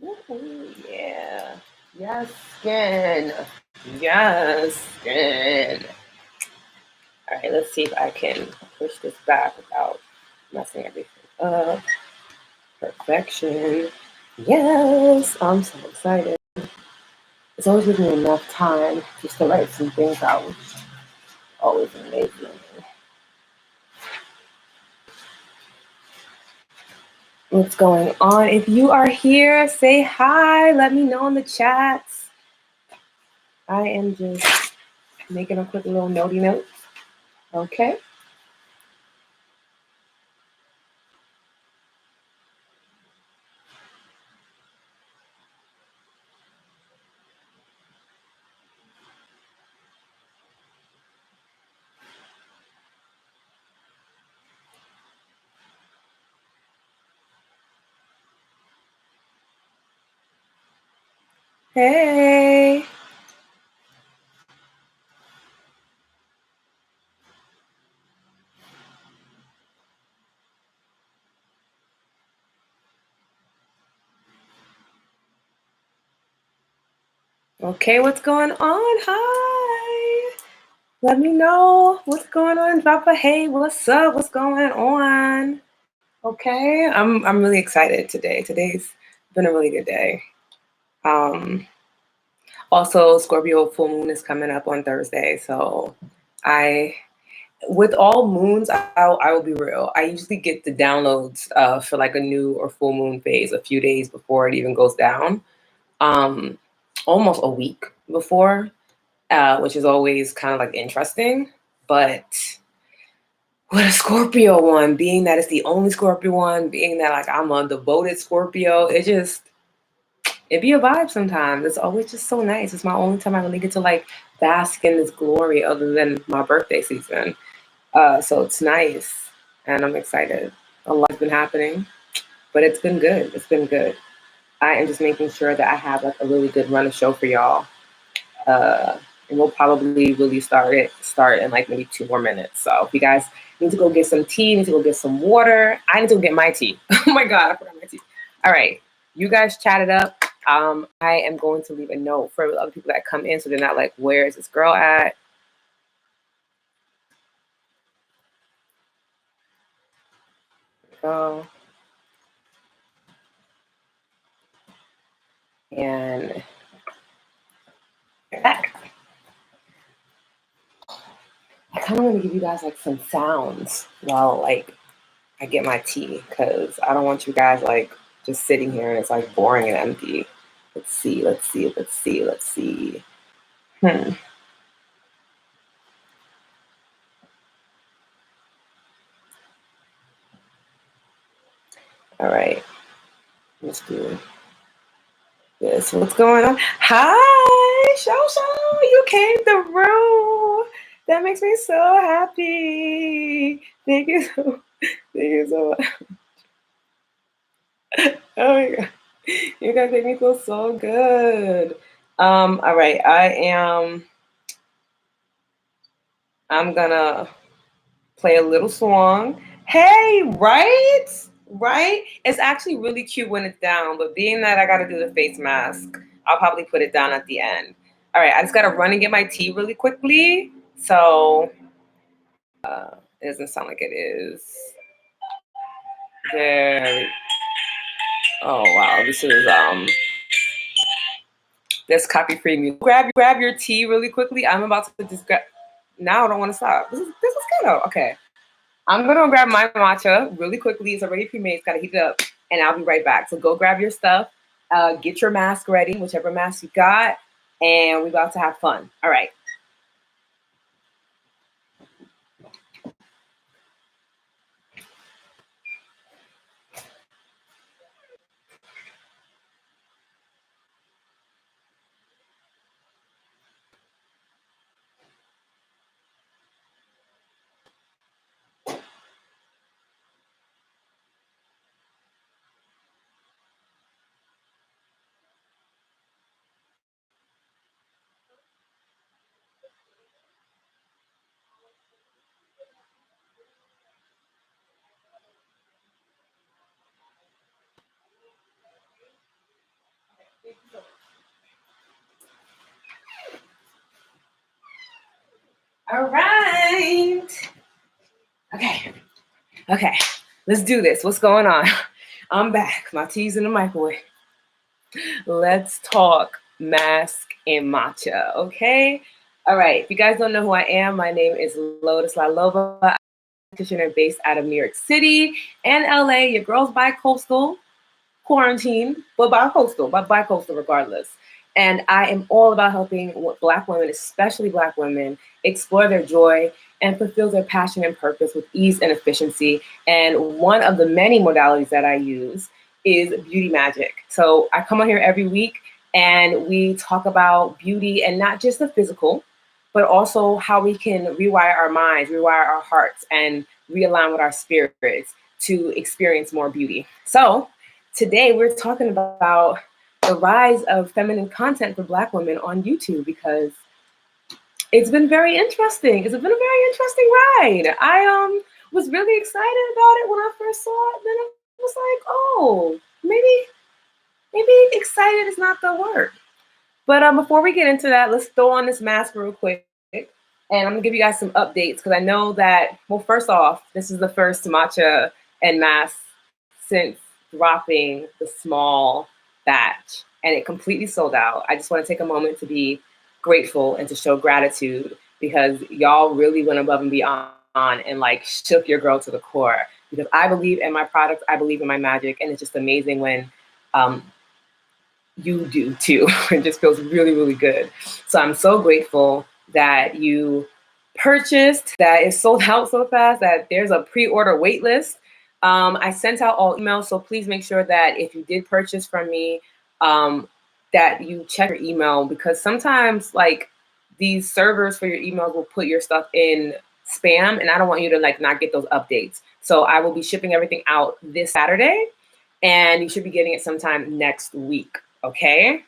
Ooh, yeah. Yes, skin. Yes, skin. All right, let's see if I can push this back without messing everything up. Perfection. Yes, I'm so excited. It's always gives me enough time just to write some things out, which is always amazing. What's going on? If you are here, say hi. Let me know in the chats. I am just making a quick little notey note. Okay. Hey. Okay, what's going on? Hi. Let me know what's going on. Drop a hey, what's up? What's going on? Okay, I'm really excited today. Today's been a really good day. Um, Also, Scorpio full moon is coming up on Thursday, so I with all moons, I will be real. I usually get the downloads for like a new or full moon phase a few days before it even goes down, um, almost a week before, which is always kind of like interesting. But with a Scorpio one, being that it's the only Scorpio one, being that like I'm a devoted Scorpio, it be a vibe sometimes. It's always just so nice. It's my only time I really get to like bask in this glory other than my birthday season. So it's nice and I'm excited. A lot's been happening, but it's been good. It's been good. I am just making sure that I have like a really good run of show for y'all. And we'll probably really start in like maybe 2 more minutes. So if you guys need to go get some tea, need to go get some water, I need to go get my tea. Oh my God, I forgot my tea. All right. You guys chat it up. I am going to leave a note for other people that come in so they're not like, where is this girl at? Go. And back. I kind of want to give you guys like some sounds while like I get my tea because I don't want you guys like just sitting here and it's like boring and empty. Let's see, let's see, let's see, let's see. Hmm. All let's do this. What's going on? Hi, Shosho, you came through. That makes me so happy. Thank you so, thank you so much. Oh my God. You guys make me feel so good. All right, I'm gonna play a little song. Hey, right? Right? It's actually really cute when it's down, but being that I gotta do the face mask, I'll probably put it down at the end. All right, I just gotta run and get my tea really quickly. So it doesn't sound like it is. There. Oh wow, this copy free music. Grab your tea really quickly. I'm about to just grab. Now I don't want to stop. This is ghetto. Okay. I'm gonna grab my matcha really quickly. It's already pre-made. It's gotta heat it up, and I'll be right back. So go grab your stuff. Get your mask ready, whichever mask you got, and we're about to have fun. All right. Okay, let's do this. What's going on? I'm back. My tea's in the microwave. Let's talk mask and matcha, okay? All right, if you guys don't know who I am, my name is Lotus Lalova. I'm a practitioner based out of New York City and LA. Your girl's bi-coastal, quarantine, but bi-coastal regardless. And I am all about helping Black women, especially Black women, explore their joy and fulfill their passion and purpose with ease and efficiency. And one of the many modalities that I use is beauty magic. So I come on here every week and we talk about beauty and not just the physical, but also how we can rewire our minds, rewire our hearts, and realign with our spirits to experience more beauty. So today we're talking about the rise of feminine content for Black women on YouTube because it's been very interesting. It's been a very interesting ride. I was really excited about it when I first saw it. Then it was like, oh, maybe excited is not the word. But before we get into that, let's throw on this mask real quick. And I'm gonna give you guys some updates because I know that, well, first off, this is the first matcha and mask since dropping the small batch and it completely sold out. I just want to take a moment to be grateful and to show gratitude because y'all really went above and beyond and like shook your girl to the core because I believe in my products, I believe in my magic, and it's just amazing when you do too. It just feels really, really good. So I'm so grateful that you purchased, that it sold out so fast, that there's a pre-order wait list. I sent out all emails, so please make sure that if you did purchase from me, that you check your email because sometimes like these servers for your emails will put your stuff in spam and I don't want you to like not get those updates. So I will be shipping everything out this Saturday and you should be getting it sometime next week. Okay?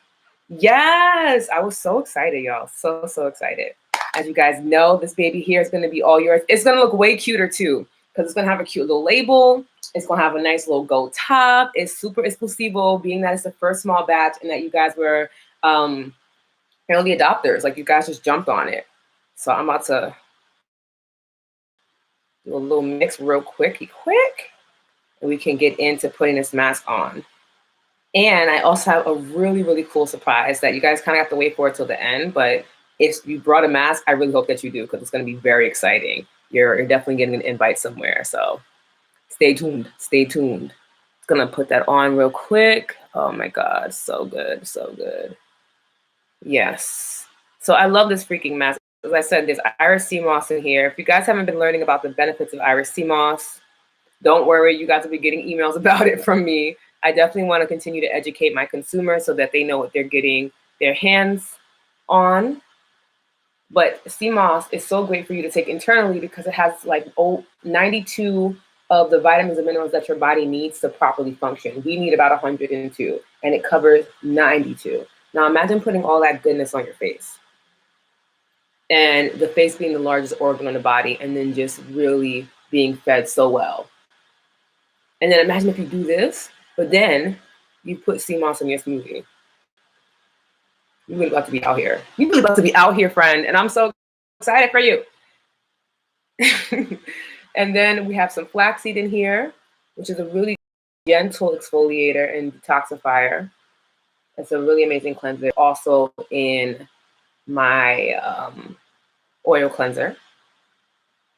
Yes, I was so excited, y'all. So excited. As you guys know, this baby here is going to be all yours. It's going to look way cuter too because it's going to have a cute little label. It's going to have a nice little gold top. It's super exclusivo, being that it's the first small batch and that you guys were early adopters. Like you guys just jumped on it. So I'm about to do a little mix real quick. And we can get into putting this mask on. And I also have a really, really cool surprise that you guys kind of have to wait for till the end. But if you brought a mask, I really hope that you do because it's going to be very exciting. You're definitely getting an invite somewhere. So stay tuned. Stay tuned. Going to put that on real quick. Oh my God. So good. So good. Yes. So I love this freaking mask. As I said, there's Iris sea moss in here. If you guys haven't been learning about the benefits of Iris sea moss, don't worry. You guys will be getting emails about it from me. I definitely want to continue to educate my consumers so that they know what they're getting their hands on. But sea moss is so great for you to take internally because it has like 92 of the vitamins and minerals that your body needs to properly function. We need about 102 and it covers 92. Now imagine putting all that goodness on your face and the face being the largest organ on the body and then just really being fed so well. And then imagine if you do this, but then you put sea moss in your smoothie. You're really about to be out here. You're really about to be out here, friend. And I'm so excited for you. And then we have some flaxseed in here, which is a really gentle exfoliator and detoxifier. It's a really amazing cleanser. Also in my oil cleanser.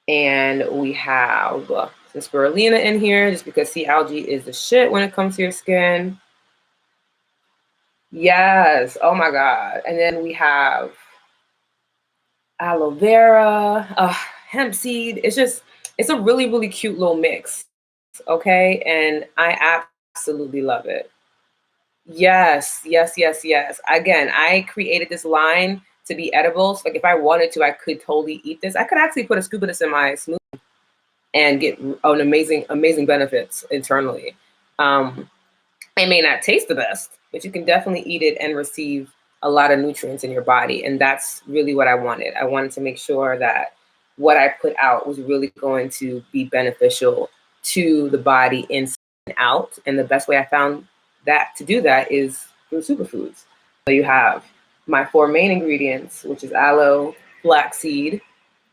And we have some spirulina in here just because sea algae is the shit when it comes to your skin. Yes. Oh my God. And then we have aloe vera, hemp seed. It's a really, really cute little mix. Okay. And I absolutely love it. Yes. Again, I created this line to be edible. So like if I wanted to, I could totally eat this. I could actually put a scoop of this in my smoothie and get an amazing benefits internally. It may not taste the best, but you can definitely eat it and receive a lot of nutrients in your body. And that's really what I wanted. I wanted to make sure that what I put out was really going to be beneficial to the body inside and out. And the best way I found that to do that is through superfoods. So you have my 4 main ingredients, which is aloe, flaxseed,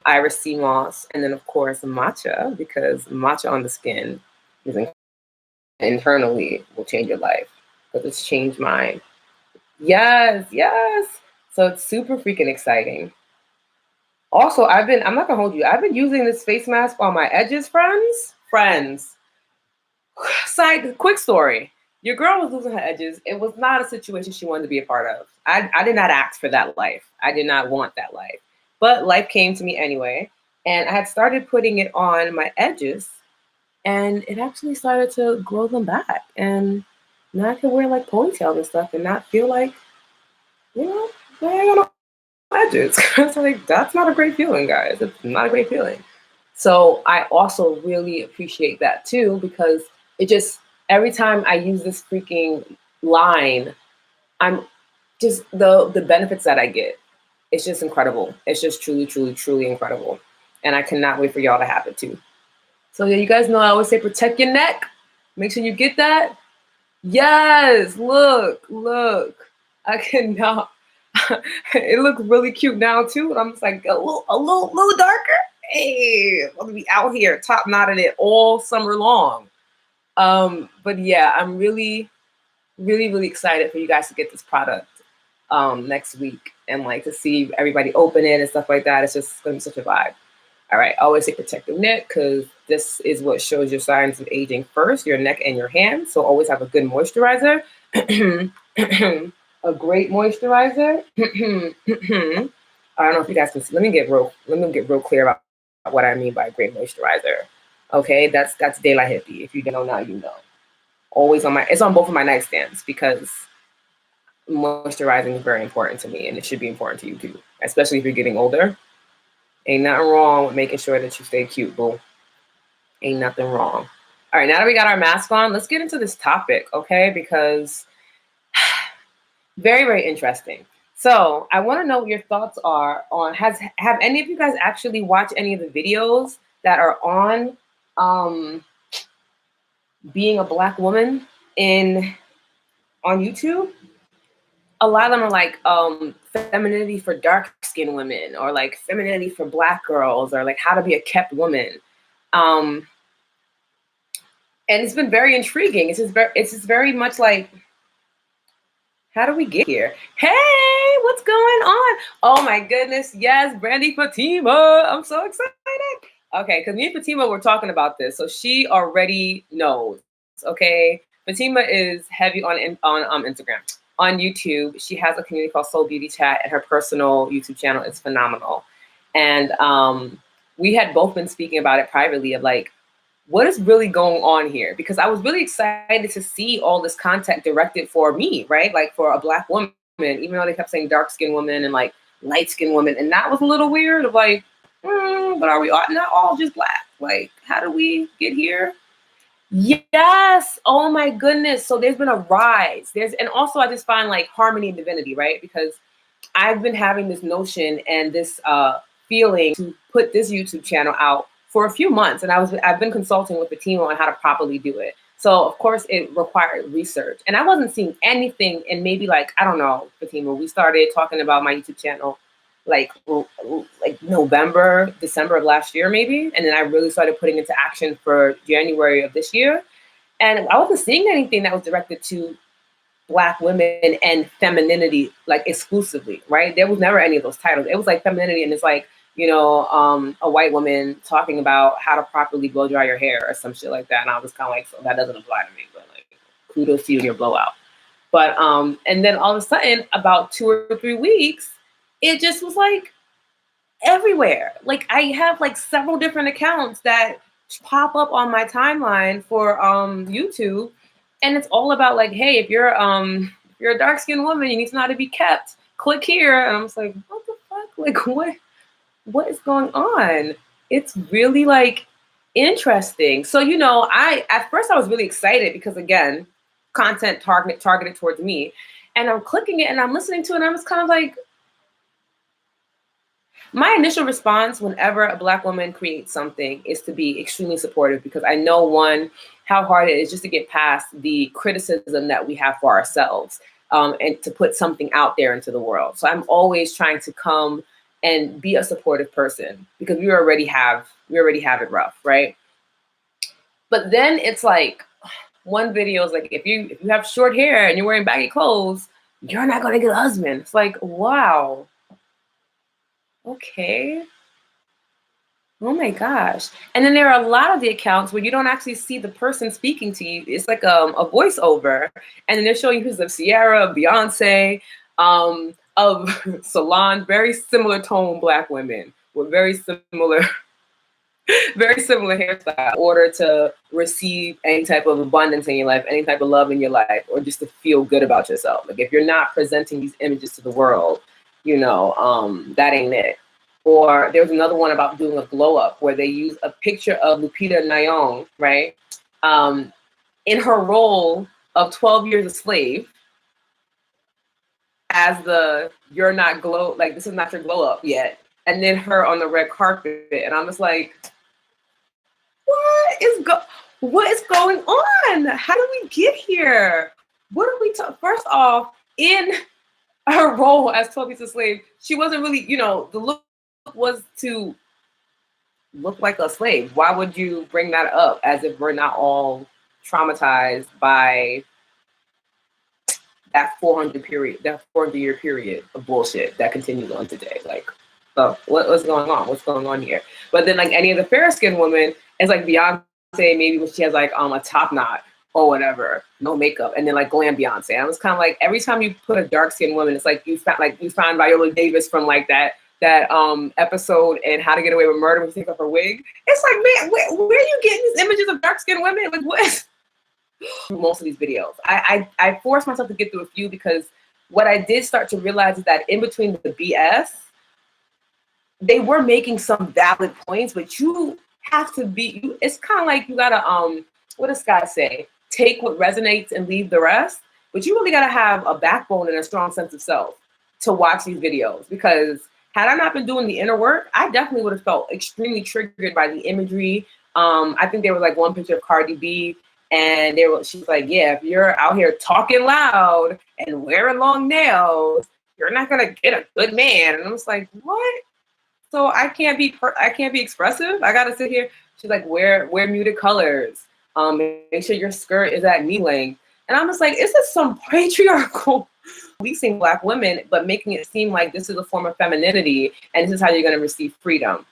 iris sea moss, and then of course matcha, because matcha on the skin is internally will change your life, because it's changed mine. Yes, yes. So it's super freaking exciting. Also, I'm not gonna hold you. I've been using this face mask on my edges, friends. Friends. Side quick story. Your girl was losing her edges. It was not a situation she wanted to be a part of. I did not ask for that life. I did not want that life. But life came to me anyway. And I had started putting it on my edges, and it actually started to grow them back. And now I can wear like ponytails and stuff and not feel like, you know, I ain't got no edges. It's like, that's not a great feeling, guys. It's not a great feeling. So I also really appreciate that too, because it just, every time I use this freaking line, I'm just the benefits that I get. It's just incredible. It's just truly, truly, truly incredible. And I cannot wait for y'all to have it too. So yeah, you guys know I always say protect your neck. Make sure you get that. Yes, look, look. I cannot. It looks really cute now too. And I'm just like a little darker. Hey, I'm gonna be out here top knotted it all summer long. But yeah, I'm really, really, really excited for you guys to get this product next week, and like to see everybody open it and stuff like that. It's just gonna be such a vibe. All right, always say protect your neck, because this is what shows your signs of aging first, your neck and your hands. So always have a good moisturizer. A great moisturizer. I don't know if you guys can see. Let me get real clear about what I mean by a great moisturizer. Okay, that's De La Hippie. If you don't know now, you know. Always it's on both of my nightstands, because moisturizing is very important to me, and it should be important to you too, especially if you're getting older. Ain't nothing wrong with making sure that you stay cute, boo. Ain't nothing wrong. All right, now that we got our mask on, let's get into this topic, okay? Because very, very interesting. So I want to know what your thoughts are on, have any of you guys actually watched any of the videos that are on being a Black woman on YouTube? A lot of them are like femininity for dark skinned women, or like femininity for Black girls, or like how to be a kept woman. And it's been very intriguing. It's just very much like, how do we get here? Hey, what's going on? Oh my goodness. Yes, Brandy Fatima. I'm so excited. Okay, because me and Fatima were talking about this. So she already knows. Okay. Fatima is heavy on Instagram. On YouTube, she has a community called Soul Beauty Chat, and her personal YouTube channel is phenomenal. And we had both been speaking about it privately, of like, what is really going on here? Because I was really excited to see all this content directed for me, right? Like for a Black woman, even though they kept saying dark-skinned woman and like light-skinned woman. And that was a little weird, of like, but are we not all just Black? Like, how do we get here? Yes. Oh my goodness. So there's been a rise. And also I just find like harmony and divinity, right? Because I've been having this notion and this feeling to put this YouTube channel out for a few months, and I've been consulting with Fatima on how to properly do it. So of course it required research, and I wasn't seeing anything. And maybe like, I don't know, Fatima, we started talking about my YouTube channel like November, December of last year, maybe, and then I really started putting into action for January of this year. And I wasn't seeing anything that was directed to Black women and femininity, like exclusively, right? There was never any of those titles. It was like femininity, and it's like, you know, a white woman talking about how to properly blow dry your hair or some shit like that. And I was kind of like, so that doesn't apply to me, but like, kudos to you and your blowout. But, and then all of a sudden, about 2 or 3 weeks, it just was like everywhere. Like I have like several different accounts that pop up on my timeline for YouTube. And it's all about like, hey, if you're a dark-skinned woman, you need to know how to be kept. Click here. And I'm just like, what the fuck? Like, what is going on? It's really like interesting. So, you know, at first I was really excited because, again, content targeted towards me. And I'm clicking it and I'm listening to it, and I'm just kind of like, my initial response whenever a Black woman creates something is to be extremely supportive, because I know, one, how hard it is just to get past the criticism that we have for ourselves, and to put something out there into the world. So I'm always trying to come and be a supportive person, because we already have it rough, right? But then it's like, one video is like, if you have short hair and you're wearing baggy clothes, you're not gonna get a husband. It's like, wow, okay. Oh my gosh. And then there are a lot of the accounts where you don't actually see the person speaking to you. It's like a voiceover. And then they're showing you pieces of Sierra, of Beyonce, of Solange, very similar tone Black women with very similar, very similar hairstyle in order to receive any type of abundance in your life, any type of love in your life, or just to feel good about yourself. Like if you're not presenting these images to the world, that ain't it. Or there was another one about doing a glow up where they use a picture of Lupita Nyong'o, right? In her role of 12 Years a Slave as you're not glow, like this is not your glow up yet. And then her on the red carpet. And I'm just like, what is going on? How did we get here? What are we first off, in her role as 12 Years a Slave, she wasn't really, the look was to look like a slave. Why would you bring that up as if we're not all traumatized by that 400-year period of bullshit that continues on today? Like, so what's going on? What's going on here? But then, like any of the fair skinned women, it's like Beyonce, maybe when she has like a top knot or whatever, no makeup, and then like glam Beyonce. And I was kind of like, every time you put a dark skinned woman, it's like you found Viola Davis from like that episode in How to Get Away with Murder when she takes off her wig. It's like, man, where are you getting these images of dark skinned women? Like, what? Most of these videos, I forced myself to get through a few, because what I did start to realize is that in between the BS, they were making some valid points, but you have to be, it's kind of like you gotta, what does Scott say? Take what resonates and leave the rest. But you really gotta have a backbone and a strong sense of self to watch these videos, because had I not been doing the inner work, I definitely would have felt extremely triggered by the imagery. I think there was like one picture of Cardi B, and she's like, yeah, if you're out here talking loud and wearing long nails, you're not gonna get a good man. And I was like, what? So I can't be expressive. I gotta sit here. She's like, wear muted colors. Make sure your skirt is at knee length. And I'm just like, is this some patriarchal policing Black women, but making it seem like this is a form of femininity and this is how you're gonna receive freedom?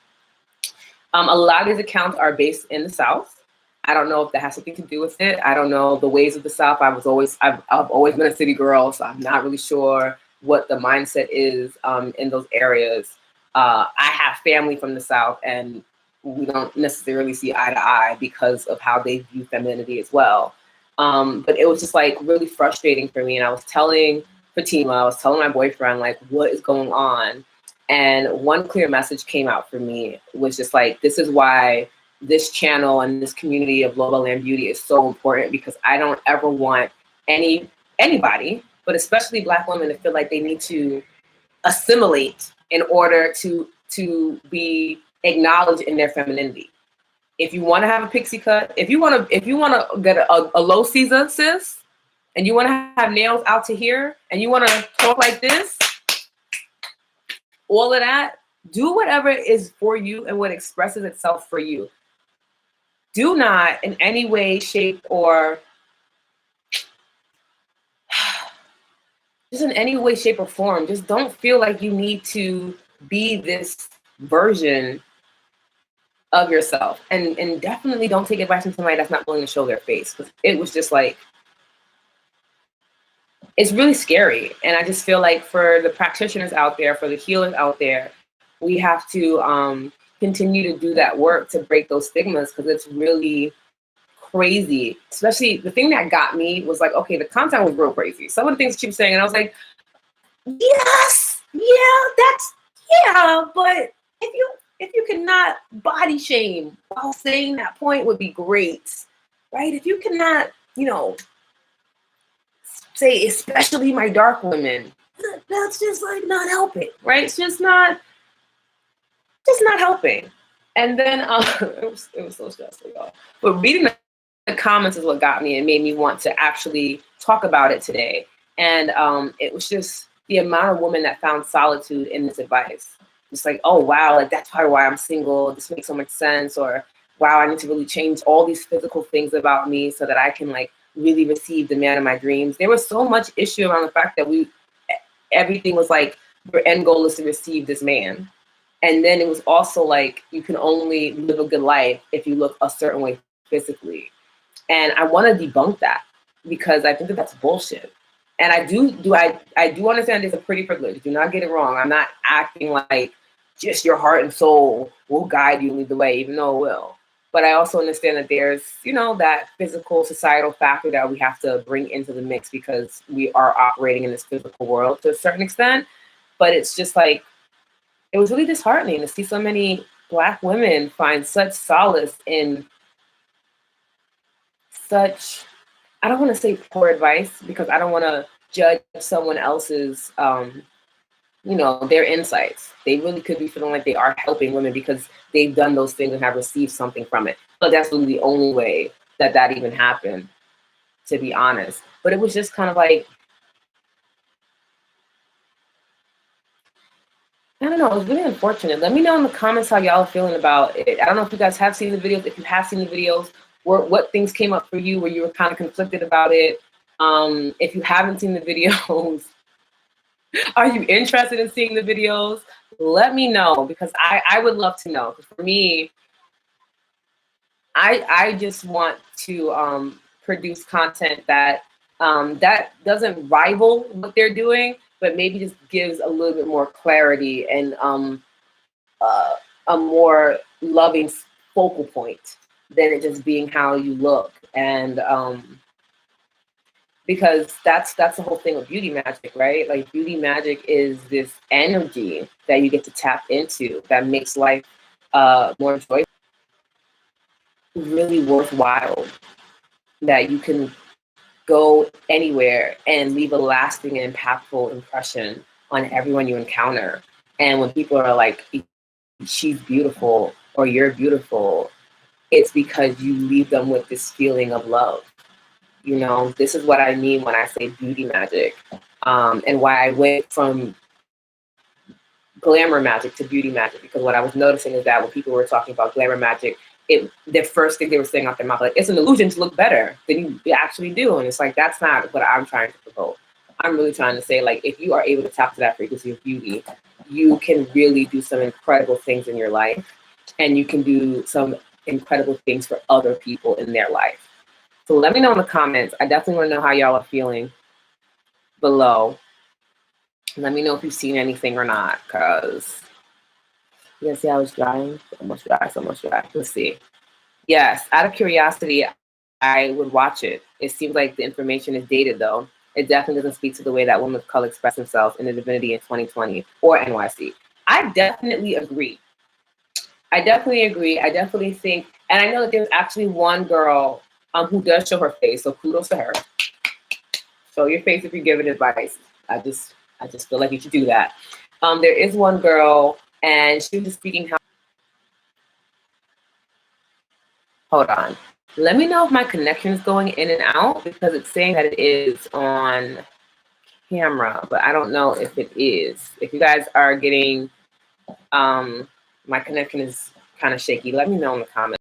A lot of these accounts are based in the South. I don't know if that has something to do with it. I don't know the ways of the South. I've always been a city girl, so I'm not really sure what the mindset is in those areas. I have family from the South, and we don't necessarily see eye to eye because of how they view femininity as well. But it was just like really frustrating for me. And I was telling Fatima, I was telling my boyfriend, like, what is going on? And one clear message came out for me, was just like, this is why this channel and this community of Global Land Beauty is so important, because I don't ever want anybody, but especially Black women, to feel like they need to assimilate in order to be acknowledged in their femininity. If you want to have a pixie cut, if you want to get a low Caesar, sis, and you want to have nails out to here, and you want to talk like this, all of that, do whatever is for you and what expresses itself for you. Do not in any way, shape, or just in any way, shape, or form, just don't feel like you need to be this version of yourself. And definitely don't take advice from somebody that's not willing to show their face. Because it was just like, it's really scary. And I just feel like for the practitioners out there, for the healers out there, we have to continue to do that work to break those stigmas, because it's really crazy. Especially the thing that got me was like, okay, the content was real crazy. Some of the things she was saying, and I was like, yes, yeah, but if you cannot body shame while saying that point would be great, right? If you cannot, say especially my dark women, that's just like not helping, right? It's just not helping. And then it was so stressful, y'all. But reading the comments is what got me and made me want to actually talk about it today. And it was just the amount of women that found solitude in this advice. It's like, oh wow, like that's probably why I'm single. This makes so much sense. Or wow, I need to really change all these physical things about me so that I can like really receive the man of my dreams. There was so much issue around the fact that everything was like, your end goal is to receive this man. And then it was also like, you can only live a good life if you look a certain way physically. And I want to debunk that because I think that that's bullshit. And I do understand it's a pretty privilege. Do not get it wrong. I'm not acting like just your heart and soul will guide you and lead the way, even though it will. But I also understand that there's, you know, that physical societal factor that we have to bring into the mix because we are operating in this physical world to a certain extent. But it's just like, it was really disheartening to see so many Black women find such solace in such, I don't want to say poor advice because I don't want to judge someone else's, you know, their insights. They really could be feeling like they are helping women because they've done those things and have received something from it. But that's really the only way that that even happened, to be honest. But it was just kind of like, I don't know, it was really unfortunate. Let me know in the comments how y'all are feeling about it. I don't know if you guys have seen the videos. If you have seen the videos, what things came up for you where you were kind of conflicted about it. If you haven't seen the videos, are you interested in seeing the videos? Let me know because I would love to know. For me, I just want to produce content that that doesn't rival what they're doing, but maybe just gives a little bit more clarity and a more loving focal point than it just being how you look. And because that's the whole thing with beauty magic, right? Like beauty magic is this energy that you get to tap into that makes life more joyful, really worthwhile, that you can go anywhere and leave a lasting and impactful impression on everyone you encounter. And when people are like, she's beautiful or you're beautiful, it's because you leave them with this feeling of love. You know, this is what I mean when I say beauty magic, and why I went from glamour magic to beauty magic, because what I was noticing is that when people were talking about glamour magic, the first thing they were saying out their mouth, like, it's an illusion to look better than you actually do. And it's like, that's not what I'm trying to promote. I'm really trying to say, like, if you are able to tap to that frequency of beauty, you can really do some incredible things in your life, and you can do some incredible things for other people in their life. So let me know in the comments. I definitely want to know how y'all are feeling below. Let me know if you've seen anything or not, because you guys see how it's drying? Almost dry, it's almost dry. Let's see. Yes, out of curiosity, I would watch it. It seems like the information is dated, though. It definitely doesn't speak to the way that women of color express themselves in the divinity in 2020 or NYC. I definitely agree. I definitely agree. I definitely think, and I know that there's actually one girl who does show her face, so kudos to her. Show your face if you're giving advice. I just feel like you should do that. There is one girl, and she was just speaking how. Hold on. Let me know if my connection is going in and out, because it's saying that it is on camera, but I don't know if it is. If you guys are getting, my connection is kind of shaky, let me know in the comments.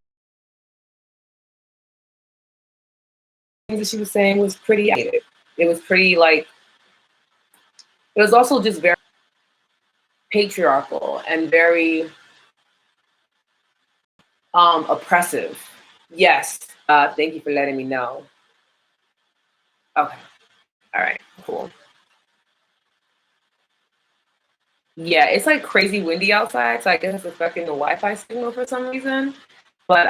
Things that she was saying was pretty accurate. It was pretty, like, it was also just very patriarchal and very oppressive. Yes, thank you for letting me know. Okay, all right, cool. Yeah, it's like crazy windy outside, so I guess it's affecting the Wi-Fi signal for some reason. But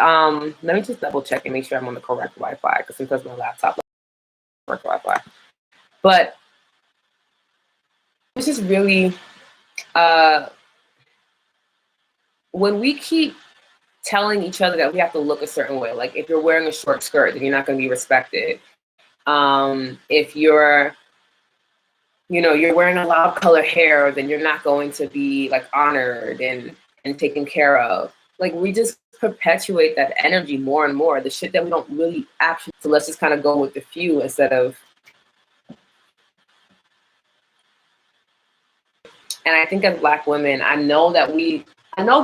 let me just double check and make sure I'm on the correct Wi-Fi, because sometimes my laptop works Wi-Fi. But it's just really, when we keep telling each other that we have to look a certain way, like if you're wearing a short skirt, then you're not going to be respected. If you're, you know, you're wearing a loud color hair, then you're not going to be like honored and taken care of. Like, we just perpetuate that energy more and more, the shit that we don't really actually, so let's just kind of go with the few instead of, And I think as Black women, I know we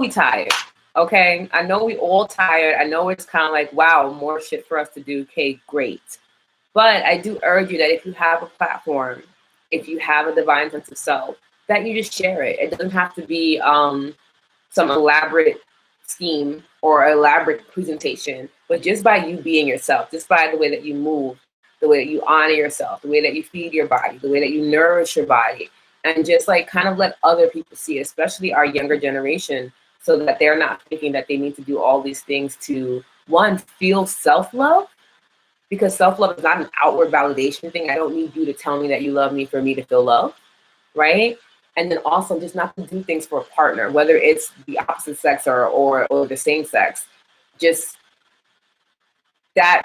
tired. Okay. I know we all tired. I know it's kind of like, wow, more shit for us to do. Okay, great. But I do urge you that if you have a platform, if you have a divine sense of self, that you just share it. It doesn't have to be some elaborate scheme or elaborate presentation, but just by you being yourself, just by the way that you move, the way that you honor yourself, the way that you feed your body, the way that you nourish your body, and just like kind of let other people see, especially our younger generation, so that they're not thinking that they need to do all these things to, one, feel self-love, because self-love is not an outward validation thing. I don't need you to tell me that you love me for me to feel love, right? And then also just not to do things for a partner, whether it's the opposite sex or the same sex. Just that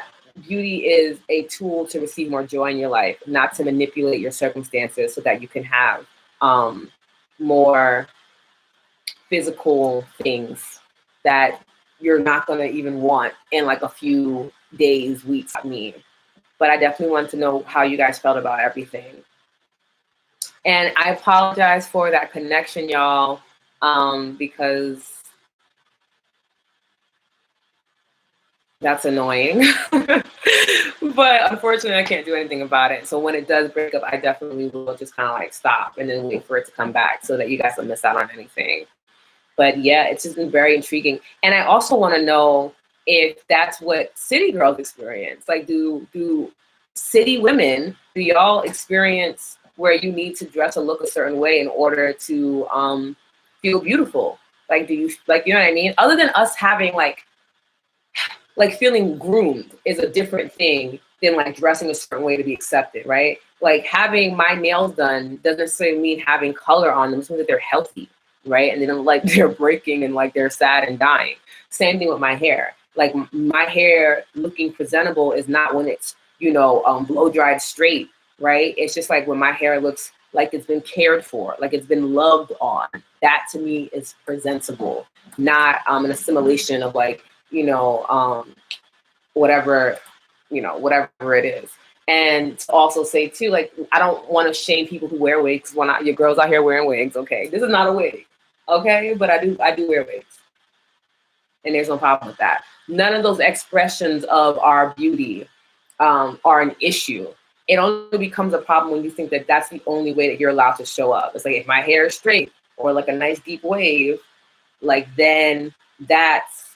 beauty is a tool to receive more joy in your life, not to manipulate your circumstances so that you can have more physical things that you're not gonna even want in like a few days, weeks, I mean. But I definitely want to know how you guys felt about everything. And I apologize for that connection, y'all, because that's annoying. But unfortunately, I can't do anything about it. So when it does break up, I definitely will just kind of like stop and then wait for it to come back so that you guys don't miss out on anything. But yeah, it's just been very intriguing. And I also want to know if that's what city girls experience. Like, do city women, do y'all experience where you need to dress or look a certain way in order to feel beautiful? Like, do you, like, you know what I mean? Other than us having like feeling groomed is a different thing than like dressing a certain way to be accepted, right? Like having my nails done doesn't necessarily mean having color on them. It means that they're healthy, right? And they don't like they're breaking and like they're sad and dying. Same thing with my hair. Like my hair looking presentable is not when it's, you know, blow dried straight, right? It's just like when my hair looks like it's been cared for, like it's been loved on. That to me is presentable, not an assimilation of like, you know, whatever, you know, whatever it is. And to also say too, like, I don't want to shame people who wear wigs when your girls out here wearing wigs. Okay, this is not a wig, okay, but I do wear wigs, and there's no problem with that. None of those expressions of our beauty are an issue. It only becomes a problem when you think that that's the only way that you're allowed to show up. It's like if my hair is straight or like a nice deep wave, like then that's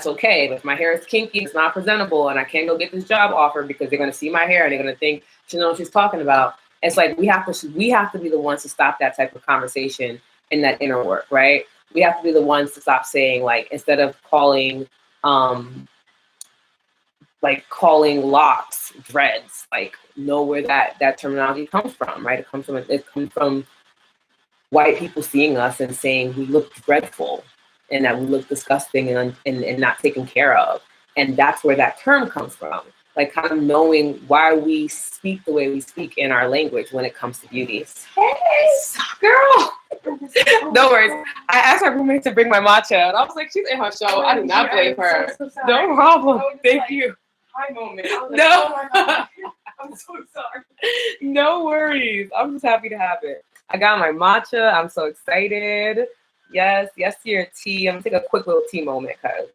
okay. But if my hair is kinky, it's not presentable, and I can't go get this job offer because they're gonna see my hair and they're gonna think she knows what she's talking about. It's like we have to be the ones to stop that type of conversation and that inner work, right? We have to be the ones to stop saying, like, instead of calling locks dreads, like know where that terminology comes from, right? It comes from white people seeing us and saying we look dreadful and that we look disgusting and not taken care of. And that's where that term comes from. Like kind of knowing why we speak the way we speak in our language when it comes to beauty. Hey, girl. No worries. I asked my roommate to bring my matcha and I was like, she's in her show. I do not blame her. No problem. Thank you. Hi moment. No. I'm so sorry. No worries. I'm just happy to have it. I got my matcha. I'm so excited. Yes to your tea. I'm gonna take a quick little tea moment because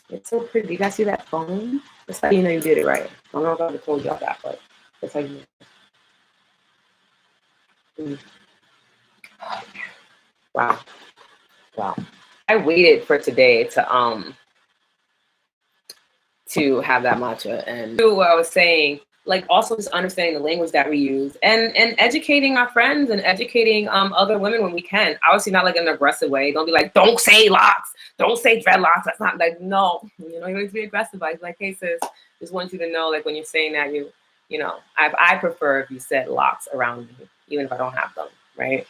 it's so pretty. You guys see that phone? That's how you know you did it right. I don't know if I ever told y'all that, but that's how you know. Wow. I waited for today to have that matcha, and what I was saying, like also just understanding the language that we use and educating our friends and educating other women when we can. Obviously not like in an aggressive way. Don't be like, don't say locks, don't say dreadlocks. That's not like, no, you know, you need to be aggressive. Like hey sis, just want you to know, like when you're saying that, you know, I prefer if you said locks around me, even if I don't have them, right?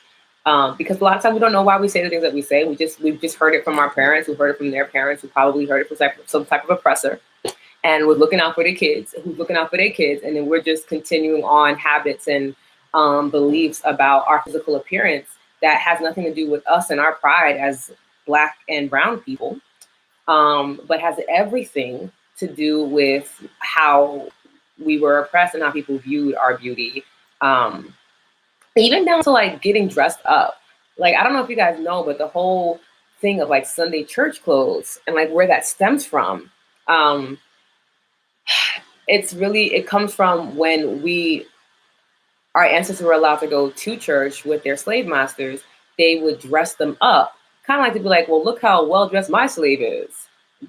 Because a lot of times we don't know why we say the things that we say. We've just heard it from our parents, we've heard it from their parents, we probably heard it from some type of oppressor. And we're looking out for their kids, who's looking out for their kids. And then we're just continuing on habits and beliefs about our physical appearance that has nothing to do with us and our pride as Black and brown people, but has everything to do with how we were oppressed and how people viewed our beauty. even down to like getting dressed up. Like, I don't know if you guys know, but the whole thing of like Sunday church clothes and like where that stems from, um, it comes from when our ancestors were allowed to go to church with their slave masters. They would dress them up, kind of like to be like, well, look how well dressed my slave is.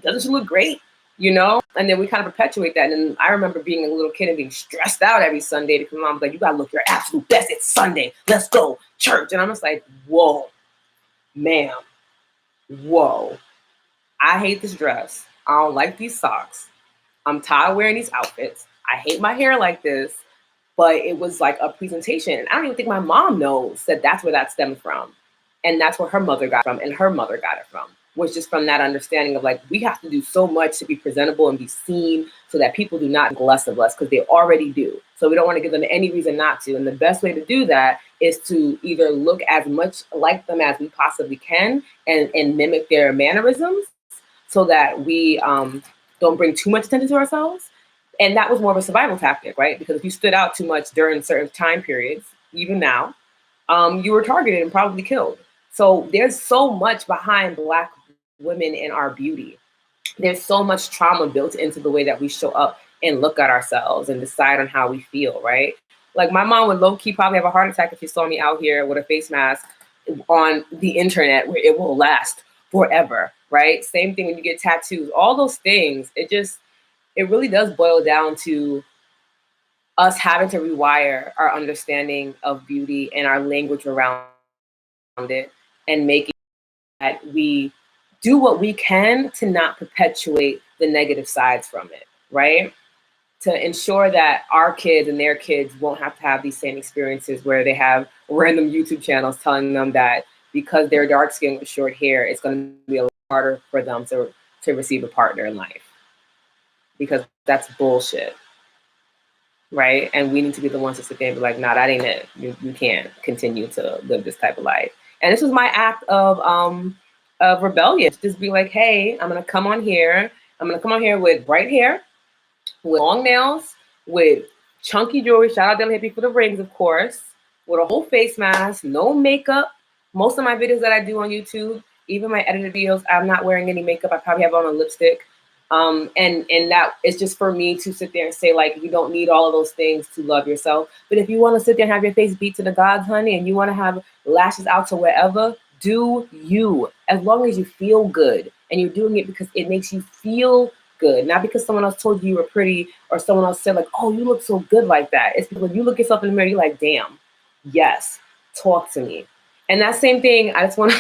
Doesn't she look great? You know? And then we kind of perpetuate that. And I remember being a little kid and being stressed out every Sunday because my mom was like, you gotta look your absolute best. It's Sunday. Let's go church. And I'm just like, whoa, ma'am, whoa. I hate this dress. I don't like these socks. I'm tired of wearing these outfits. I hate my hair like this. But it was like a presentation. And I don't even think my mom knows that that's where that stems from. And that's where her mother got it from, and her mother got it from, was just from that understanding of like, we have to do so much to be presentable and be seen so that people do not think less of us, because they already do. So we don't want to give them any reason not to. And the best way to do that is to either look as much like them as we possibly can and mimic their mannerisms so that we don't bring too much attention to ourselves. And that was more of a survival tactic, right? Because if you stood out too much during certain time periods, even now, you were targeted and probably killed. So there's so much behind Black women in our beauty. There's so much trauma built into the way that we show up and look at ourselves and decide on how we feel, right? Like my mom would low-key probably have a heart attack if she saw me out here with a face mask on the internet where it will last forever, right? Same thing when you get tattoos, all those things, it really does boil down to us having to rewire our understanding of beauty and our language around it, and making that we do what we can to not perpetuate the negative sides from it, right? To ensure that our kids and their kids won't have to have these same experiences where they have random YouTube channels telling them that because they're dark skinned with short hair, it's going to be a lot harder for them to receive a partner in life. Because that's bullshit, right? And we need to be the ones to sit there and be like, nah, that ain't it. You can't continue to live this type of life. And this was my act of rebellion. Just be like, hey, I'm gonna come on here. I'm gonna come on here with bright hair, with long nails, with chunky jewelry. Shout out to Hippie for the rings, of course. With a whole face mask, no makeup. Most of my videos that I do on YouTube, even my edited videos, I'm not wearing any makeup. I probably have on a lipstick. And that is just for me to sit there and say, like, you don't need all of those things to love yourself. But if you want to sit there and have your face beat to the gods, honey, and you want to have lashes out to wherever, do you. As long as you feel good and you're doing it because it makes you feel good, not because someone else told you you were pretty or someone else said like, oh, you look so good like that. It's because when you look yourself in the mirror, you're like, damn, yes, talk to me. And that same thing, I just want to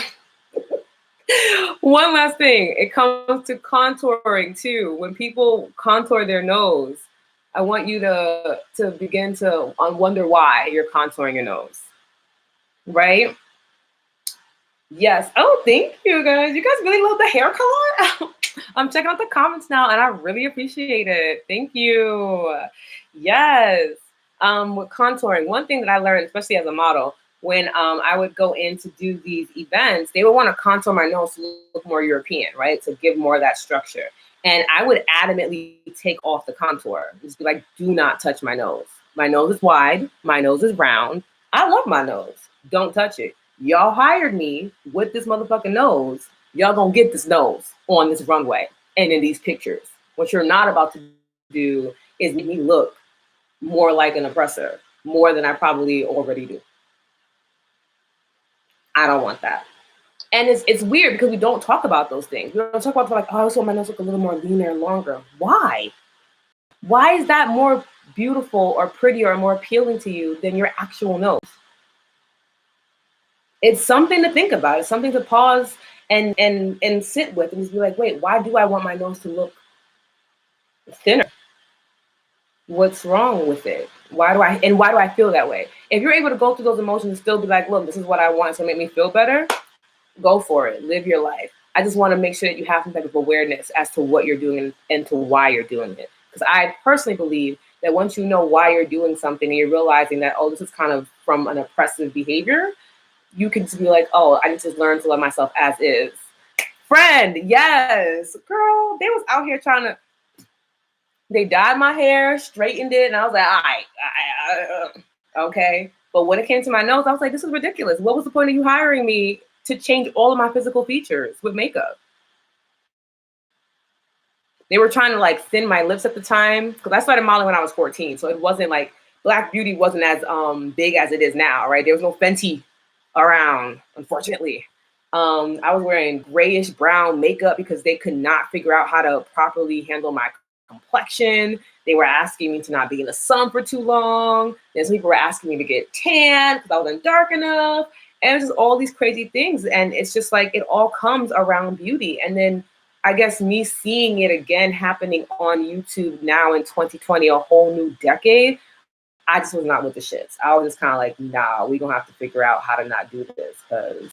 one last thing, it comes to contouring too. When people contour their nose, I want you to begin to wonder why you're contouring your nose, right? Yes. Oh, thank you guys. You guys really love the hair color. I'm checking out the comments now, and I really appreciate it. Thank you. Yes. With contouring, one thing that I learned, especially as a model, when I would go in to do these events, they would want to contour my nose to look more European, right? To give more of that structure. And I would adamantly take off the contour. Just be like, do not touch my nose. My nose is wide. My nose is round. I love my nose. Don't touch it. Y'all hired me with this motherfucking nose. Y'all gonna get this nose on this runway and in these pictures. What you're not about to do is make me look more like an oppressor, more than I probably already do. I don't want that. And it's weird because we don't talk about those things. We don't talk about like, oh, I just want my nose look a little more leaner and longer. Why? Why is that more beautiful or prettier or more appealing to you than your actual nose? It's something to think about. It's something to pause and sit with and just be like, wait, why do I want my nose to look thinner? What's wrong with it? Why do I feel that way? If you're able to go through those emotions and still be like, look, this is what I want to make me feel better, go for it. Live your life. I just want to make sure that you have some type of awareness as to what you're doing and to why you're doing it. Because I personally believe that once you know why you're doing something and you're realizing that, oh, this is kind of from an oppressive behavior, you can just be like, oh, I need to learn to love myself as is. Friend, yes. Girl, they was out here trying to, they dyed my hair, straightened it, and I was like, all right, okay. But when it came to my nose, I was like, this is ridiculous. What was the point of you hiring me to change all of my physical features with makeup? They were trying to like thin my lips at the time because I started modeling when I was 14. So it wasn't like Black beauty wasn't as big as it is now, right? There was no Fenty around, unfortunately. I was wearing grayish brown makeup because they could not figure out how to properly handle my complexion. They were asking me to not be in the sun for too long. Then some people were asking me to get tan because I wasn't dark enough. And it was just all these crazy things. And it's just like it all comes around beauty. And then I guess me seeing it again happening on YouTube now in 2020, a whole new decade, I just was not with the shits. I was just kind of like, nah, we gonna have to figure out how to not do this because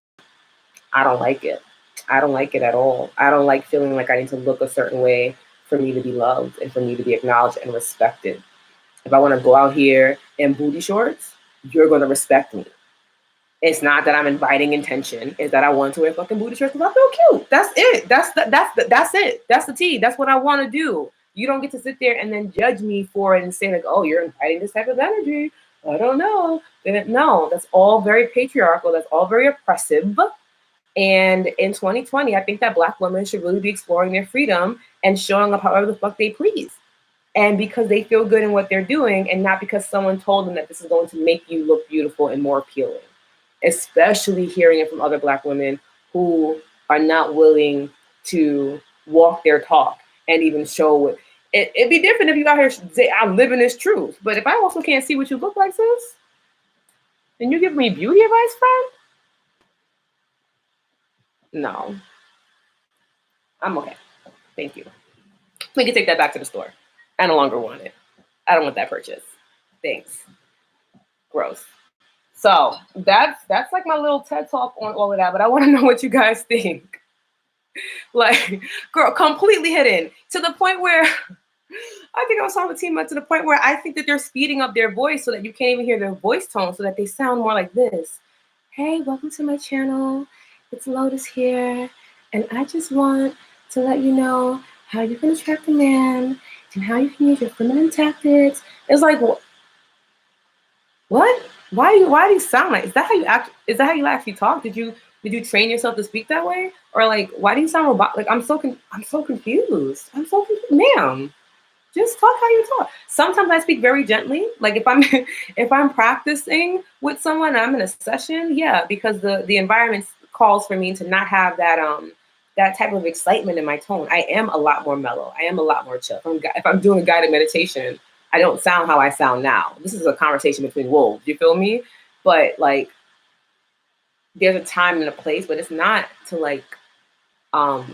I don't like it. I don't like it at all. I don't like feeling like I need to look a certain way for me to be loved and for me to be acknowledged and respected. If I want to go out here in booty shorts, you're gonna respect me. It's not that I'm inviting intention. It's that I want to wear fucking booty shorts because I feel cute. That's it. That's it. That's the tea. That's what I want to do. You don't get to sit there and then judge me for it and say like, oh, you're inviting this type of energy. I don't know. No, that's all very patriarchal. That's all very oppressive. And in 2020, I think that Black women should really be exploring their freedom and showing up however the fuck they please. And because they feel good in what they're doing and not because someone told them that this is going to make you look beautiful and more appealing. Especially hearing it from other Black women who are not willing to walk their talk and even show it. It'd be different if you out here say, I'm living this truth. But if I also can't see what you look like, sis, then you give me beauty advice, friend? No. I'm okay. Thank you. We can take that back to the store. I no longer want it. I don't want that purchase. Thanks. Gross. So that's like my little TED talk on all of that, but I want to know what you guys think. Like, girl, completely hidden to the point where I think I was talking with Tima to the point where I think that they're speeding up their voice so that you can't even hear their voice tone so that they sound more like this. Hey, welcome to my channel. It's Lotus here. And I just want to let you know how you can attract a man and how you can use your feminine tactics. It's like, what? Why do you sound like? Is that how you act? Is that how you actually talk? Did you train yourself to speak that way, or like why do you sound robotic? Like I'm so confused. I'm so confused, ma'am. Just talk how you talk. Sometimes I speak very gently. Like if I'm if I'm practicing with someone, I'm in a session, yeah, because the environment calls for me to not have that type of excitement in my tone. I am a lot more mellow. I am a lot more chill. If I'm doing a guided meditation, I don't sound how I sound now. This is a conversation between wolves. You feel me? But like, there's a time and a place, but it's not to like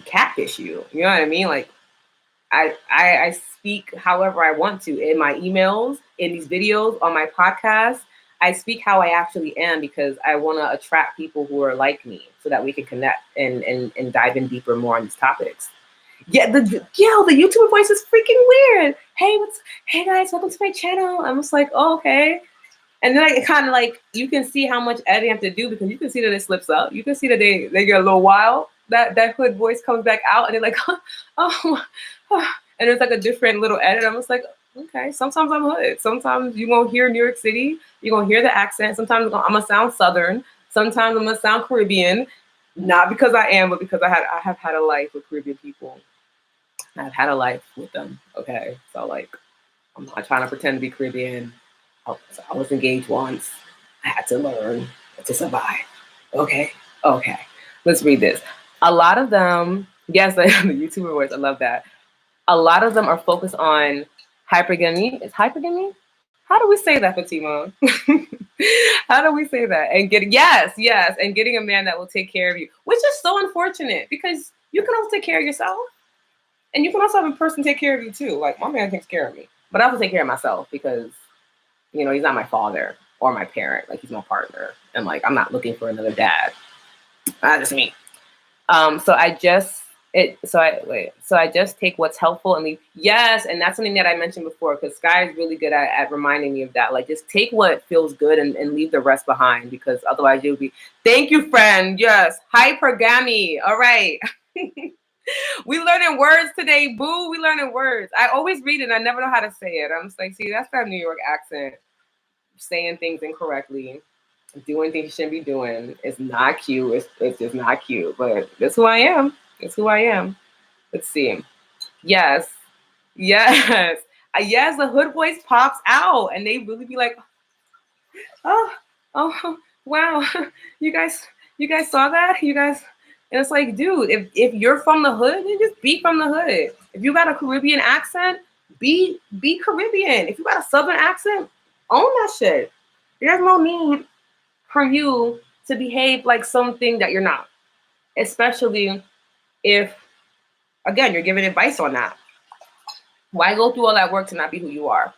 catfish you. You know what I mean? Like, I speak however I want to in my emails, in these videos, on my podcast. I speak how I actually am because I want to attract people who are like me so that we can connect and dive in deeper more on these topics. Yeah, the YouTuber voice is freaking weird. Hey guys, welcome to my channel. I'm just like, oh, okay. And then I kind of like, you can see how much editing I have to do because you can see that it slips up. You can see that they get a little wild. That hood voice comes back out and they're like, oh, and it's like a different little edit. I'm just like, okay, sometimes I'm hood. Sometimes you're going to hear New York City. You're going to hear the accent. Sometimes I'm going to sound Southern. Sometimes I'm going to sound Caribbean. Not because I am, but because I have had a life with Caribbean people. I've had a life with them. Okay. So like, I'm not trying to pretend to be Caribbean. I was engaged once. I had to learn to survive. Okay. Let's read this. A lot of them, yes, the YouTuber words, I love that. A lot of them are focused on hypergamy. Is hypergamy? How do we say that, Fatima? How do we say that? And and getting a man that will take care of you, which is so unfortunate because you can also take care of yourself. And you can also have a person take care of you too. Like my man takes care of me, but I also take care of myself because, you know, he's not my father or my parent. Like he's my partner, and like I'm not looking for another dad. That's just me. So I just take what's helpful and leave. Yes, and that's something that I mentioned before because Sky is really good at reminding me of that. Like just take what feels good and leave the rest behind because otherwise you'll be. Thank you, friend. Yes, hypergamy. All right. We learning words today, boo. We learning words. I always read it and I never know how to say it. I'm just like, see, that's that New York accent. saying things incorrectly, doing things you shouldn't be doing. It's not cute. It's just not cute. But that's who I am. It's who I am. Let's see. Yes. Yes. Yes, the hood voice pops out and they really be like, oh, oh, wow. You guys saw that? You guys, and it's like, dude, if you're from the hood, then just be from the hood. If you got a Caribbean accent, be Caribbean. If you got a Southern accent, own that shit. There's no need for you to behave like something that you're not, especially if, again, you're giving advice on that. Why go through all that work to not be who you are?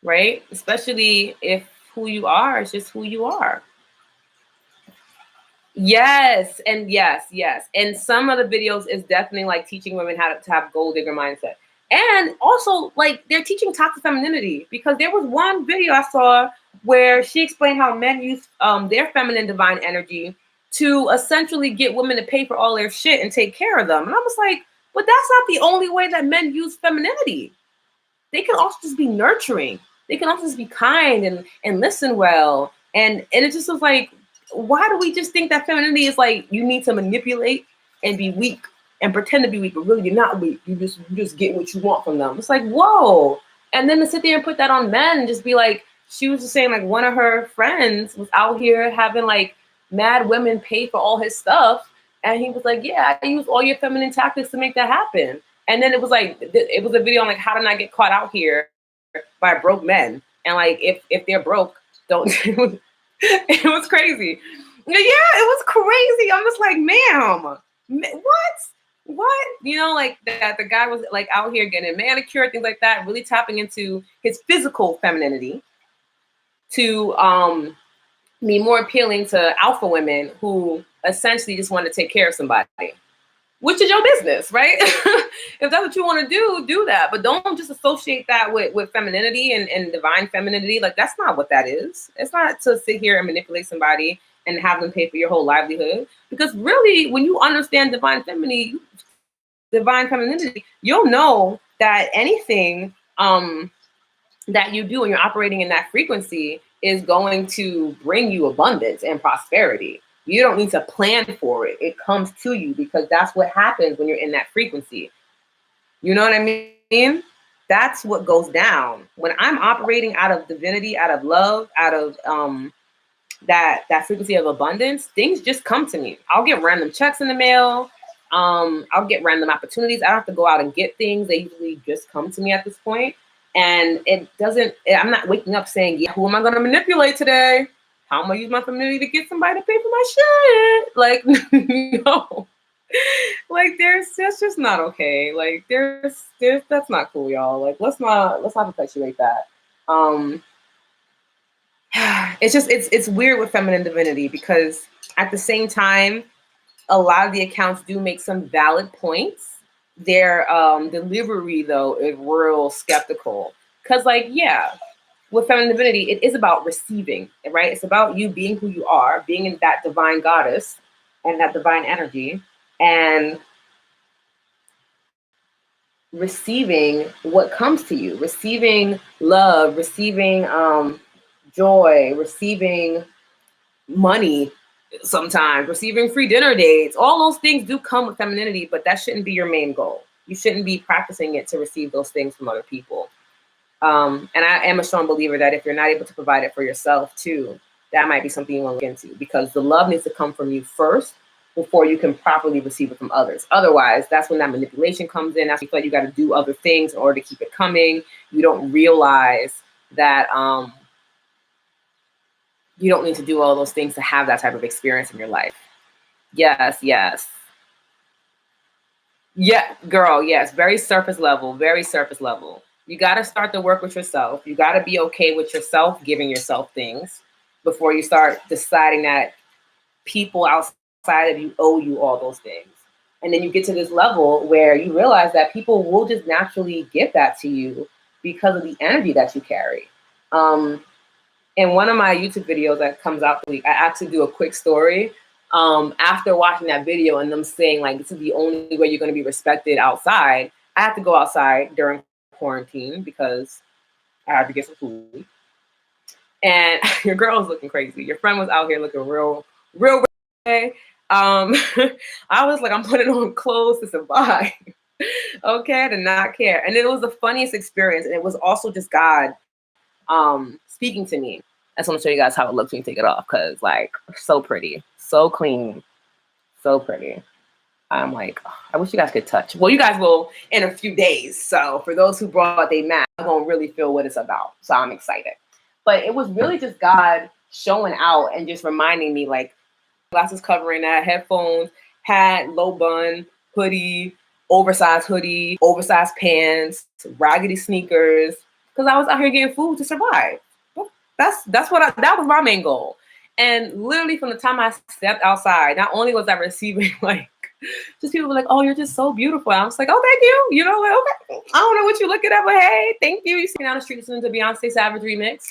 Right? Especially if who you are is just who you are. Yes, and yes, yes. And some of the videos is definitely like teaching women how to have gold digger mindset. And also, like, they're teaching toxic femininity, because there was one video I saw where she explained how men use their feminine divine energy to essentially get women to pay for all their shit and take care of them. And I was like, but that's not the only way that men use femininity. They can also just be nurturing. They can also just be kind and listen well. And it just was like, why do we just think that femininity is like you need to manipulate and be weak and pretend to be weak, but really you're not weak. You just get what you want from them. It's like, whoa. And then to sit there and put that on men and just be like, she was just saying like one of her friends was out here having like mad women pay for all his stuff. And he was like, yeah, I use all your feminine tactics to make that happen. And then it was like, it was a video on like how to not get caught out here by broke men. And like, if they're broke, don't, it was crazy. Yeah, it was crazy. I'm just like, ma'am, what? You know, like that the guy was like out here getting manicured, things like that, really tapping into his physical femininity to be more appealing to alpha women who essentially just want to take care of somebody, which is your business, right? If that's what you want to do that. But don't just associate that with femininity and divine femininity. Like, that's not what that is. It's not to sit here and manipulate somebody and have them pay for your whole livelihood. Because really, when you understand divine femininity, you'll know that anything that you do when you're operating in that frequency is going to bring you abundance and prosperity. You don't need to plan for it. It comes to you because that's what happens when you're in that frequency. You know what I mean? That's what goes down. When I'm operating out of divinity, out of love, out of that frequency of abundance, things just come to me. I'll get random checks in the mail. I'll get random opportunities. I don't have to go out and get things. They usually just come to me at this point. And I'm not waking up saying, yeah, who am I going to manipulate today? How am I use my femininity to get somebody to pay for my shit? Like, no. Like, that's just not okay. Like, that's not cool, y'all. Like, let's not perpetuate that. It's weird with feminine divinity because at the same time, a lot of the accounts do make some valid points. Their delivery, though, is real skeptical. Because, like, yeah, with feminine divinity, it is about receiving, right? It's about you being who you are, being in that divine goddess and that divine energy, and receiving what comes to you, receiving love, receiving joy, receiving money, sometimes receiving free dinner dates. All those things do come with femininity, but that shouldn't be your main goal. You shouldn't be practicing it to receive those things from other people. And I am a strong believer that if you're not able to provide it for yourself too, that might be something you want to look into, because the love needs to come from you first before you can properly receive it from others. Otherwise, that's when that manipulation comes in. That's when you feel like you got to do other things in order to keep it coming. You don't realize that you don't need to do all those things to have that type of experience in your life. Yes. Yeah, girl, yes. Very surface level, very surface level. You got to start the work with yourself. You got to be okay with yourself, giving yourself things before you start deciding that people outside of you owe you all those things. And then you get to this level where you realize that people will just naturally give that to you because of the energy that you carry. In one of my YouTube videos that comes out the week, I actually do a quick story after watching that video and them saying like, this is the only way you're going to be respected outside. I have to go outside during quarantine because I had to get some food. And your girl was looking crazy. Your friend was out here looking real okay. I was like, I'm putting on clothes to survive. Okay, to not care. And it was the funniest experience. And it was also just God speaking to me. I just want to show you guys how it looks when you take it off, because like so pretty, so clean, so pretty. I'm like, oh, I wish you guys could touch. Well, you guys will in a few days. So for those who brought their mat, I won't really feel what it's about. So I'm excited. But it was really just God showing out and just reminding me, like, glasses covering that, headphones, hat, low bun, hoodie, oversized pants, raggedy sneakers, because I was out here getting food to survive. That was my main goal. And literally from the time I stepped outside, not only was I receiving like just people were like, "Oh, you're just so beautiful." I was like, "Oh, thank you." You know, like, okay, I don't know what you're looking at, but hey, thank you. You see down the street listening to Beyonce Savage remix,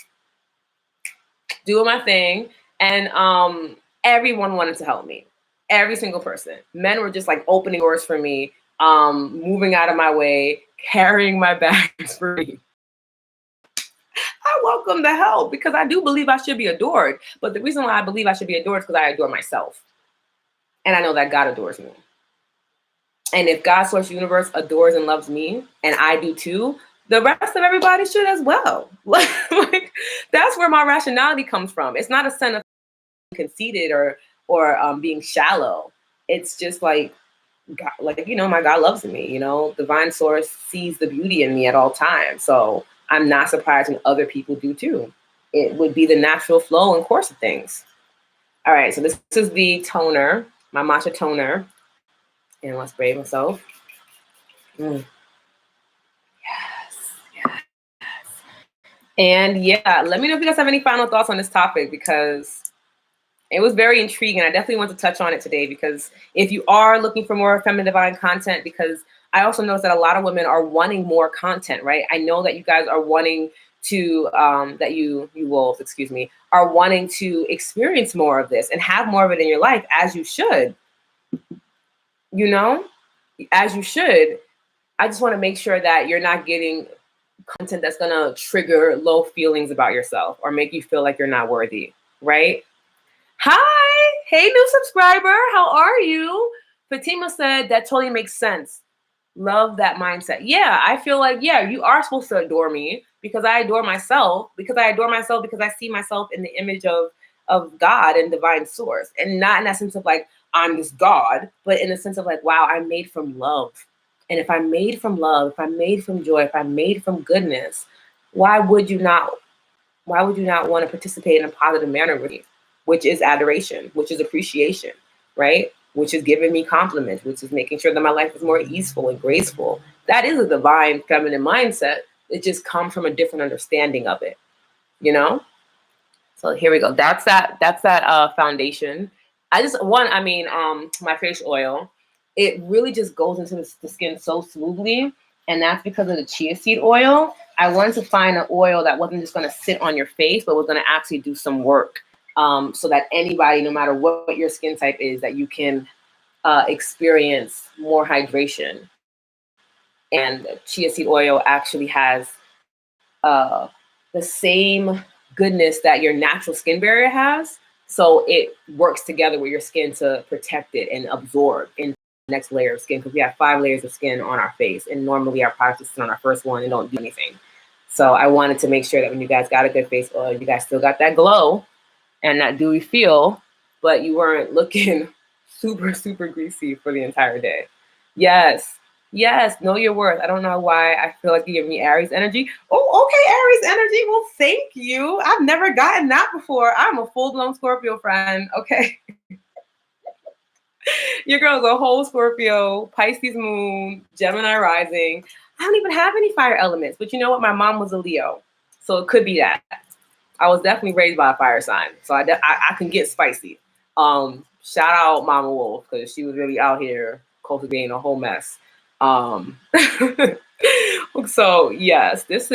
doing my thing, and everyone wanted to help me. Every single person. Men were just like opening doors for me, moving out of my way, carrying my bags for me. I welcome the help because I do believe I should be adored. But the reason why I believe I should be adored is because I adore myself. And I know that God adores me. And if God source universe adores and loves me, and I do too, the rest of everybody should as well. Like that's where my rationality comes from. It's not a sense of conceited or being shallow. It's just like God, like, you know, my God loves me. You know, divine source sees the beauty in me at all times. So I'm not surprised when other people do too. It would be the natural flow and course of things. All right, so this is the toner, my matcha toner. And let's spray myself. Yes, yes. And yeah, let me know if you guys have any final thoughts on this topic, because it was very intriguing. I definitely want to touch on it today, because if you are looking for more feminine divine content, because I also noticed that a lot of women are wanting more content, right? I know that you guys are wanting to, that you wolves, excuse me, are wanting to experience more of this and have more of it in your life, as you should, you know, as you should. I just want to make sure that you're not getting content that's going to trigger low feelings about yourself or make you feel like you're not worthy, right? Hi, hey, new subscriber. How are you? Fatima said that totally makes sense. Love that mindset. Yeah, I feel like, yeah, you are supposed to adore me because I adore myself, because I see myself in the image of God and divine source, and not in that sense of like, I'm this God, but in the sense of like, wow, I'm made from love. And if I'm made from love, if I'm made from joy, if I'm made from goodness, why would you not want to participate in a positive manner with me? Which is adoration, which is appreciation, right? Which is giving me compliments, which is making sure that my life is more easeful and graceful. That is a divine feminine mindset. It just comes from a different understanding of it, you know? So here we go. That's that foundation. My facial oil, it really just goes into the skin so smoothly. And that's because of the chia seed oil. I wanted to find an oil that wasn't just going to sit on your face, but was going to actually do some work, so that anybody, no matter what your skin type is, that you can experience more hydration. And chia seed oil actually has the same goodness that your natural skin barrier has. So it works together with your skin to protect it and absorb in the next layer of skin, because we have 5 layers of skin on our face. And normally our products sit on our first one and don't do anything. So I wanted to make sure that when you guys got a good face oil, you guys still got that glow and that dewy feel, but you weren't looking super, super greasy for the entire day. Yes. Yes, know your worth. I don't know why I feel like you give me Aries energy. Oh, okay, Aries energy. Well, thank you. I've never gotten that before. I'm a full-blown Scorpio friend. Okay. Your girl's a whole Scorpio, Pisces moon, Gemini rising. I don't even have any fire elements, but you know what? My mom was a Leo, so it could be that. I was definitely raised by a fire sign, so I can get spicy. Shout out Mama Wolf, because she was really out here cultivating a whole mess. So yes, it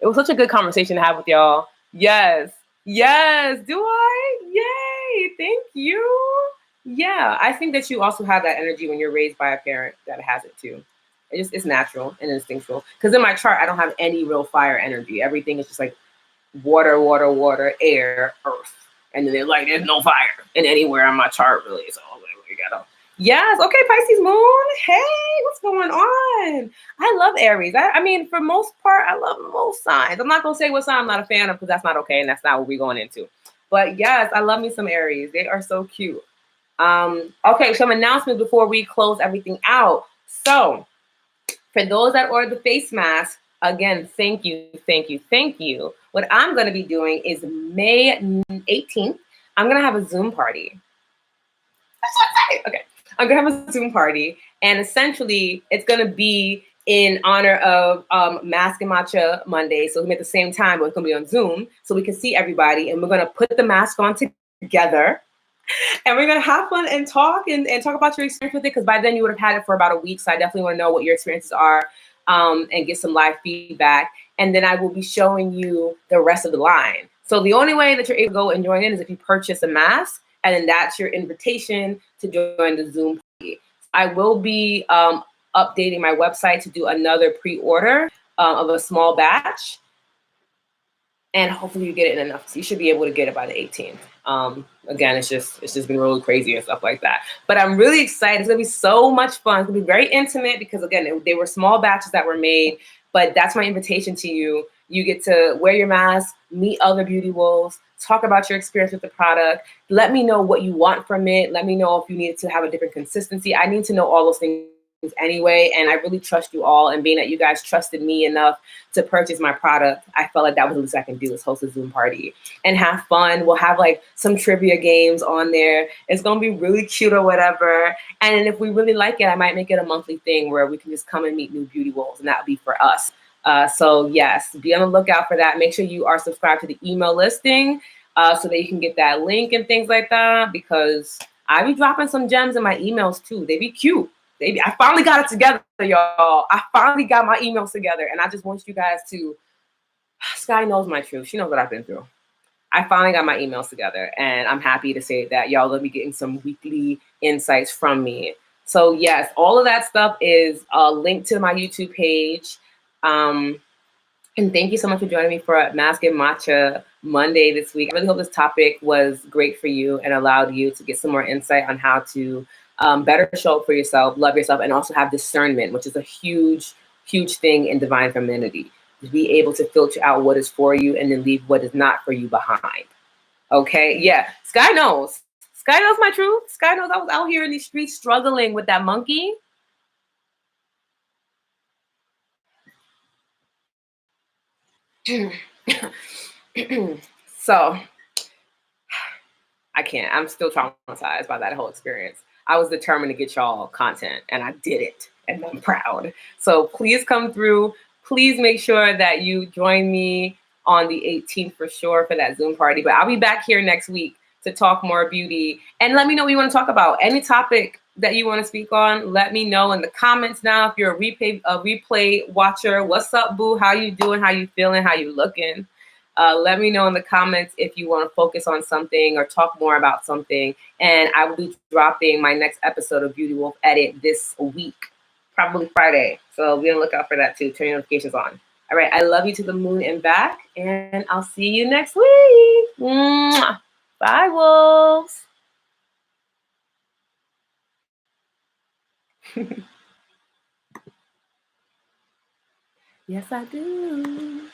was such a good conversation to have with y'all. Yes, do I? Yay, thank you. Yeah, I think that you also have that energy when you're raised by a parent that has it too. It's natural and instinctual. Because in my chart, I don't have any real fire energy. Everything is just like water, water, water, air, earth. And then they're like, there's no fire in anywhere on my chart, really. So we gotta. Yes, okay, Pisces moon. Hey, what's going on? I love Aries. I mean, for most part, I love most signs. I'm not gonna say what sign I'm not a fan of because that's not okay, and that's not what we're going into. But yes, I love me some Aries. They are so cute. Okay, some announcements before we close everything out. So for those that ordered the face mask, again, thank you, thank you, thank you. What I'm going to be doing is May 18th, I'm going to have a Zoom party. Okay, I'm going to have a Zoom party, and essentially it's going to be in honor of Mask and Matcha Monday. So we're at the same time, but it's going to be on Zoom so we can see everybody, and we're going to put the mask on together. And we're gonna have fun and talk talk about your experience with it, because by then you would have had it for about a week. So I definitely want to know what your experiences are, and get some live feedback. And then I will be showing you the rest of the line. So the only way that you're able to go and join in is if you purchase a mask, and then that's your invitation to join the Zoom party. I will be updating my website to do another pre-order of a small batch. And hopefully you get it in enough. So you should be able to get it by the 18th. Again, it's just been really crazy and stuff like that. But I'm really excited. It's gonna be so much fun. It's gonna be very intimate because again, they were small batches that were made. But that's my invitation to you. You get to wear your mask, meet other beauty wolves, talk about your experience with the product. Let me know what you want from it. Let me know if you need to have a different consistency. I need to know all those things anyway, and I really trust you all, and being that you guys trusted me enough to purchase my product, I felt like that was the least I can do, is host a Zoom party and have fun. We'll have like some trivia games on there. It's gonna be really cute or whatever. And if we really like it, I might make it a monthly thing where we can just come and meet new beauty wolves, and that would be for us. So yes, be on the lookout for that. Make sure you are subscribed to the email listing so that you can get that link and things like that, because I be dropping some gems in my emails too. They be cute. I finally got it together, y'all. I finally got my emails together, and I just want you guys to, Sky knows my truth. She knows what I've been through. I finally got my emails together, and I'm happy to say that y'all will be getting some weekly insights from me. So yes, all of that stuff is linked to my YouTube page. And thank you so much for joining me for Mask and Matcha Monday this week. I really hope this topic was great for you and allowed you to get some more insight on how to better show up for yourself, love yourself, and also have discernment, which is a huge, huge thing in divine femininity. To be able to filter out what is for you and then leave what is not for you behind. Okay, yeah. Sky knows. Sky knows my truth. Sky knows I was out here in these streets struggling with that monkey. So I can't. I'm still traumatized by that whole experience. I was determined to get y'all content, and I did it, and I'm proud. So please come through. Please make sure that you join me on the 18th for sure for that Zoom party. But I'll be back here next week to talk more beauty. And let me know what you want to talk about. Any topic that you want to speak on, let me know in the comments now. If you're a replay watcher, what's up, boo? How you doing? How you feeling? How you looking? Let me know in the comments if you want to focus on something or talk more about something. And I will be dropping my next episode of Beauty Wolf Edit this week, probably Friday. So be on the lookout for that too. Turn your notifications on. All right. I love you to the moon and back. And I'll see you next week. Mwah. Bye, wolves. Yes, I do.